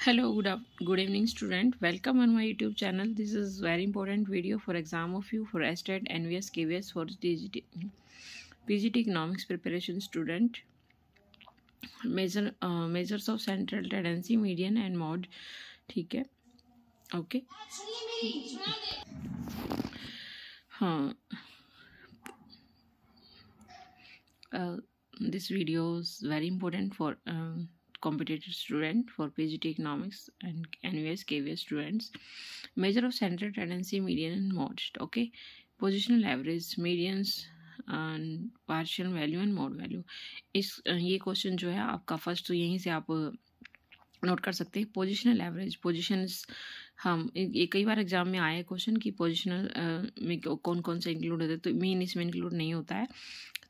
Hello, good evening, student. Welcome on my YouTube channel. This is very important video for exam of you for STAT, NVS, KVS for PGT economics preparation student. Measures of central tendency, median and mode. ठीक है, okay. हाँ, this video is very important for competitive student for PGT economics and NVS KVS students. Measure of central tendency, median and mode. Okay, positional average, medians and partial value and mode value. इस ये question जो है आपका first, तो यहीं से आप note कर सकते हैं. पोजिशनल एवरेज, पोजिशंस हम ये कई बार एग्जाम में आया है क्वेश्चन कि पोजिशनल में कौन कौन से इंक्लूड होते हैं, तो मीन इसमें इंक्लूड नहीं होता है.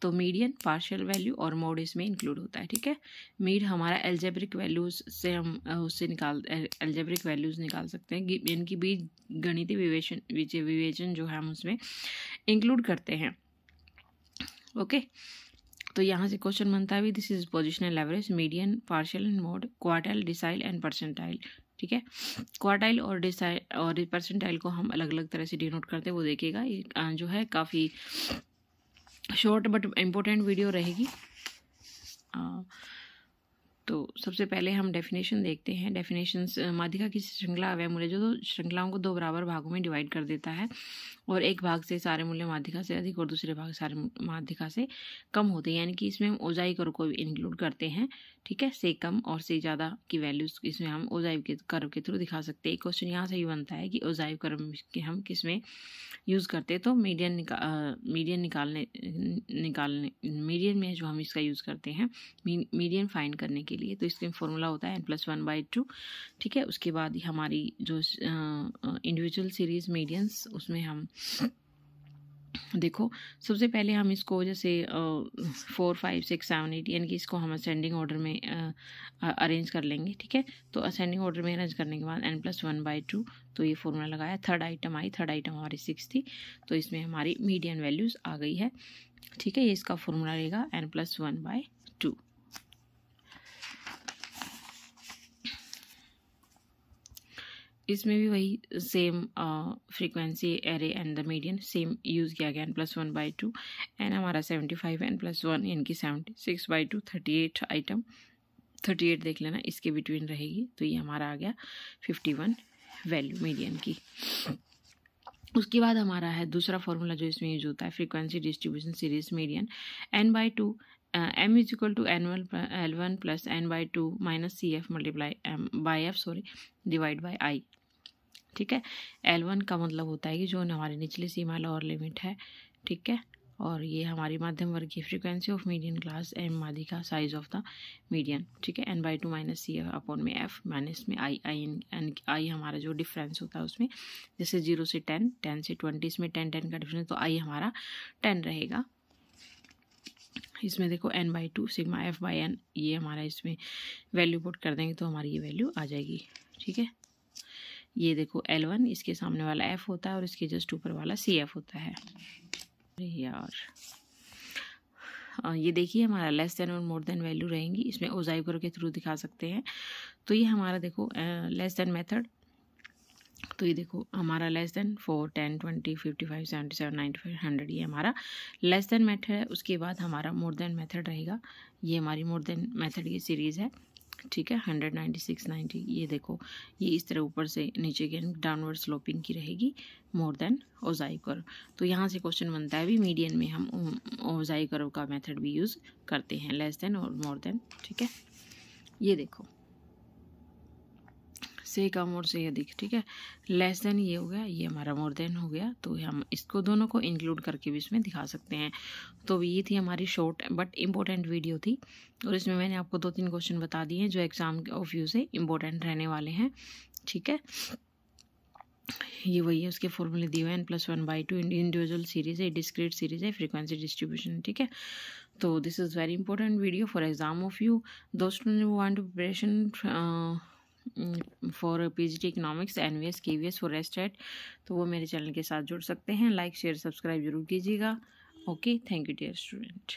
तो मीडियन, पार्शियल वैल्यू और मोड इसमें इंक्लूड होता है. ठीक है, मीड हमारा एल्जेब्रिक वैल्यूज से हम उससे एल्जेब्रिक वैल्यूज निकाल सकते हैं, इनकी बीज गणितीय विवेचन जो है हम उसमें इंक्लूड करते हैं. ओके, तो यहाँ से क्वेश्चन बनता है भी this is positional average, median, partial and mode, quartile, decile and percentile. ठीक है, क्वार्टाइल और डिसाइल और परसेंटाइल को हम अलग अलग तरह से डिनोट करते हैं, वो देखिएगा. ये जो है काफ़ी शॉर्ट बट इम्पोर्टेंट वीडियो रहेगी. तो सबसे पहले हम डेफिनेशन देखते हैं. डेफिनेशंस, माध्यिका की श्रृंखला अवयव मूल्य जो श्रृंखलाओं को दो बराबर भागों में डिवाइड कर देता है और एक भाग से सारे मूल्य माध्यिका से अधिक और दूसरे भाग सारे माध्यिका से कम होते हैं, यानी कि इसमें हम ओजाई कर्व को इंक्लूड करते हैं. ठीक है, से कम और से ज़्यादा की वैल्यूज इसमें हम ओजाइव के कर्व के थ्रू दिखा सकते हैं. क्वेश्चन यहाँ से ही बनता है कि ओजाइव कर्व के हम किस में यूज़ करते हैं. तो मीडियन मीडियन में जो हम इसका यूज़ करते हैं मीडियन फाइंड करने के लिए, तो इसका फॉर्मूला होता है n+1/2. ठीक है, उसके बाद हमारी जो इंडिविजुअल सीरीज मीडियंस, उसमें हम देखो सबसे पहले हम इसको जैसे 4, 5, 6, 7, 8 यानी कि इसको हम असेंडिंग ऑर्डर में अरेंज कर लेंगे. ठीक है, तो असेंडिंग ऑर्डर में अरेंज करने के बाद n+1/2, तो ये फॉर्मूला लगाया. थर्ड आइटम हमारी 6 थी, तो इसमें हमारी मीडियन वैल्यूज़ आ गई है. ठीक है, ये इसका फॉर्मूला रहेगा n+1/2. इसमें भी वही same frequency array and the median same use किया गया. n+1/2 एन हमारा 75, n+1 यानी कि 76/2, 38 आइटम, 38 देख लेना, इसके बिटवीन रहेगी. तो ये हमारा आ गया 51 वैल्यू मीडियन की. उसके बाद हमारा है दूसरा फॉर्मूला जो इसमें यूज होता है, frequency distribution series median. n/2 m is equal to L1 plus n/2 minus CF divide by I. ठीक है, L1 का मतलब होता है कि जो हमारी निचली सीमा लोअर लिमिट है. ठीक है, और ये हमारी मध्यम वर्ग की frequency of median class, m माध्यिका, साइज ऑफ द मीडियन. ठीक है, n/2 माइनस CF अपॉन में F माइनस में I हमारा जो डिफरेंस होता है उसमें, जैसे 0 से 10, 10 से 20, इसमें 10 का डिफरेंस, तो I हमारा 10 रहेगा. इसमें देखो n/2 सिग्मा F/n, ये हमारा इसमें वैल्यू पुट कर देंगे तो हमारी ये वैल्यू आ जाएगी. ठीक है, ये देखो L1 इसके सामने वाला F होता है और इसके जस्ट ऊपर वाला CF होता है. यार ये देखिए हमारा लेस देन और मोर देन वैल्यू रहेंगी, इसमें ओजाइव कर्व के थ्रू दिखा सकते हैं. तो ये हमारा देखो लेस देन मेथड, तो ये देखो हमारा लेस देन 4, 10, 20, 55, 77, 95, 100 ये हमारा लेस देन मेथड है. उसके बाद हमारा मोर देन मेथड रहेगा, ये हमारी मोर देन मेथड की सीरीज़ है. ठीक है, 100, 96, 90, ये देखो ये इस तरह ऊपर से नीचे के डाउनवर्ड स्लोपिंग की रहेगी मोर देन ओजाइव कर्व. तो यहाँ से क्वेश्चन बनता है भी मीडियन में हम ओजाइव कर्व का मेथड भी यूज़ करते हैं, लेस देन और मोर देन. ठीक है, ये देखो से कम और से अधिक. ठीक है, लेस देन ये हो गया, ये हमारा मोर देन हो गया, तो हम इसको दोनों को इंक्लूड करके भी इसमें दिखा सकते हैं. तो ये थी हमारी शॉर्ट बट इम्पोर्टेंट वीडियो थी, और इसमें मैंने आपको 2-3 क्वेश्चन बता दिए हैं जो एग्जाम ऑफ व्यू से इम्पोर्टेंट रहने वाले हैं. ठीक है, ये वही है, उसके फॉर्मूले दिए हुए हैं. n+1/2 इंडिविजुअल सीरीज है, डिस्क्रीट सीरीज है, फ्रीक्वेंसी डिस्ट्रीब्यूशन. ठीक है, तो this is very important video for exam of you. दोस्तों who want preparation for PGT economics, NVS, KVS for STAT, तो वो मेरे चैनल के साथ जुड़ सकते हैं. लाइक, शेयर, सब्सक्राइब जरूर कीजिएगा. Okay, thank you dear student.